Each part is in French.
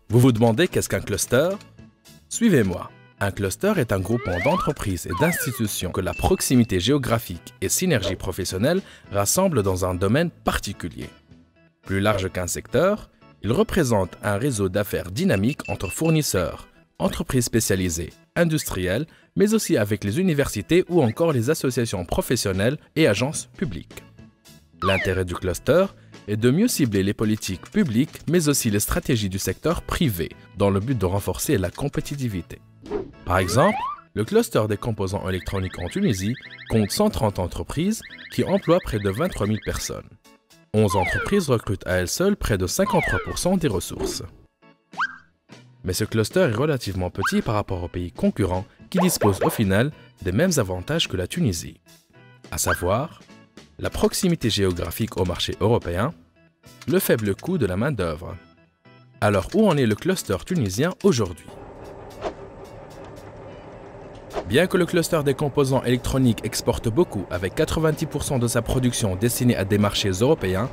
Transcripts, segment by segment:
Vous vous demandez qu'est-ce qu'un cluster? Suivez-moi. Un cluster est un groupement d'entreprises et d'institutions que la proximité géographique et synergie professionnelle rassemblent dans un domaine particulier. Plus large qu'un secteur, il représente un réseau d'affaires dynamique entre fournisseurs, entreprises spécialisées, industrielles, mais aussi avec les universités ou encore les associations professionnelles et agences publiques. L'intérêt du cluster est de mieux cibler les politiques publiques, mais aussi les stratégies du secteur privé, dans le but de renforcer la compétitivité. Par exemple, le cluster des composants électroniques en Tunisie compte 130 entreprises qui emploient près de 23 000 personnes. 11 entreprises recrutent à elles seules près de 53% des ressources. Mais ce cluster est relativement petit par rapport aux pays concurrents qui disposent au final des mêmes avantages que la Tunisie, à savoir la proximité géographique au marché européen, le faible coût de la main-d'œuvre. Alors où en est le cluster tunisien aujourd'hui? Bien que le cluster des composants électroniques exporte beaucoup avec 90% de sa production destinée à des marchés européens,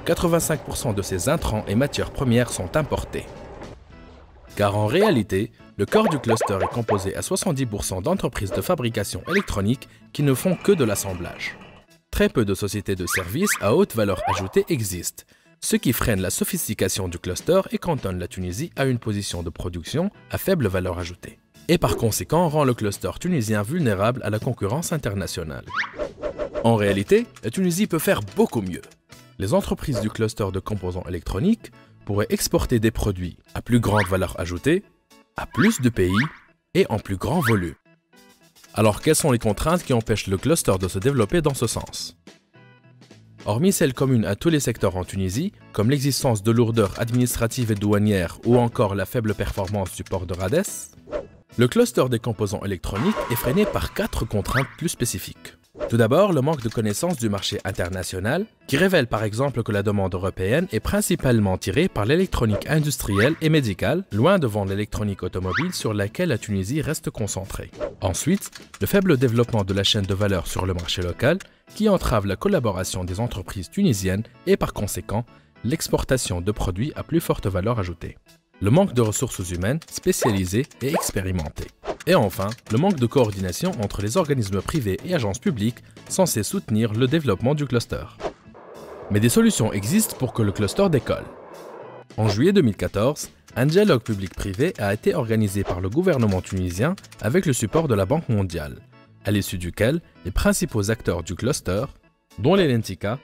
85% de ses intrants et matières premières sont importés. Car en réalité, le corps du cluster est composé à 70% d'entreprises de fabrication électronique qui ne font que de l'assemblage. Très peu de sociétés de services à haute valeur ajoutée existent, ce qui freine la sophistication du cluster et cantonne la Tunisie à une position de production à faible valeur ajoutée. Et par conséquent rend le cluster tunisien vulnérable à la concurrence internationale. En réalité, la Tunisie peut faire beaucoup mieux. Les entreprises du cluster de composants électroniques pourraient exporter des produits à plus grande valeur ajoutée, à plus de pays et en plus grand volume. Alors quelles sont les contraintes qui empêchent le cluster de se développer dans ce sens? Hormis celles communes à tous les secteurs en Tunisie, comme l'existence de lourdeurs administratives et douanières ou encore la faible performance du port de Rades, le cluster des composants électroniques est freiné par 4 contraintes plus spécifiques. Tout d'abord, le manque de connaissance du marché international, qui révèle par exemple que la demande européenne est principalement tirée par l'électronique industrielle et médicale, loin devant l'électronique automobile sur laquelle la Tunisie reste concentrée. Ensuite, le faible développement de la chaîne de valeur sur le marché local, qui entrave la collaboration des entreprises tunisiennes et par conséquent, l'exportation de produits à plus forte valeur ajoutée. Le manque de ressources humaines spécialisées et expérimentées. Et enfin, le manque de coordination entre les organismes privés et agences publiques censés soutenir le développement du cluster. Mais des solutions existent pour que le cluster décolle. En juillet 2014, un dialogue public-privé a été organisé par le gouvernement tunisien avec le support de la Banque mondiale, à l'issue duquel les principaux acteurs du cluster, dont les Lentika,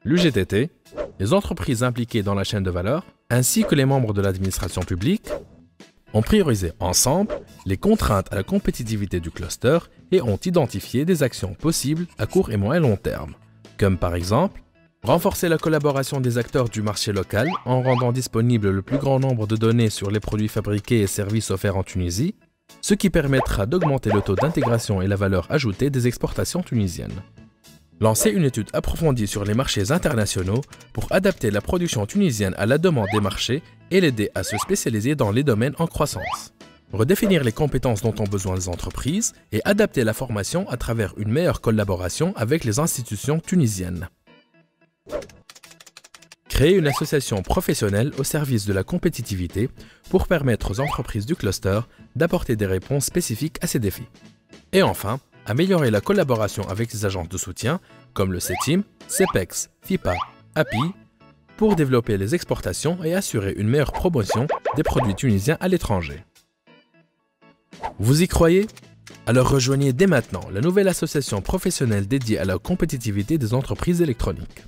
l'UGTT, les entreprises impliquées dans la chaîne de valeur, ainsi que les membres de l'administration publique, ont priorisé ensemble les contraintes à la compétitivité du cluster et ont identifié des actions possibles à court et moyen long terme, comme par exemple renforcer la collaboration des acteurs du marché local en rendant disponible le plus grand nombre de données sur les produits fabriqués et services offerts en Tunisie, ce qui permettra d'augmenter le taux d'intégration et la valeur ajoutée des exportations tunisiennes. Lancer une étude approfondie sur les marchés internationaux pour adapter la production tunisienne à la demande des marchés et l'aider à se spécialiser dans les domaines en croissance. Redéfinir les compétences dont ont besoin les entreprises et adapter la formation à travers une meilleure collaboration avec les institutions tunisiennes. Créer une association professionnelle au service de la compétitivité pour permettre aux entreprises du cluster d'apporter des réponses spécifiques à ces défis. Et enfin, améliorer la collaboration avec les agences de soutien comme le CETIM, CEPEX, FIPA, API pour développer les exportations et assurer une meilleure promotion des produits tunisiens à l'étranger. Vous y croyez? Alors rejoignez dès maintenant la nouvelle association professionnelle dédiée à la compétitivité des entreprises électroniques.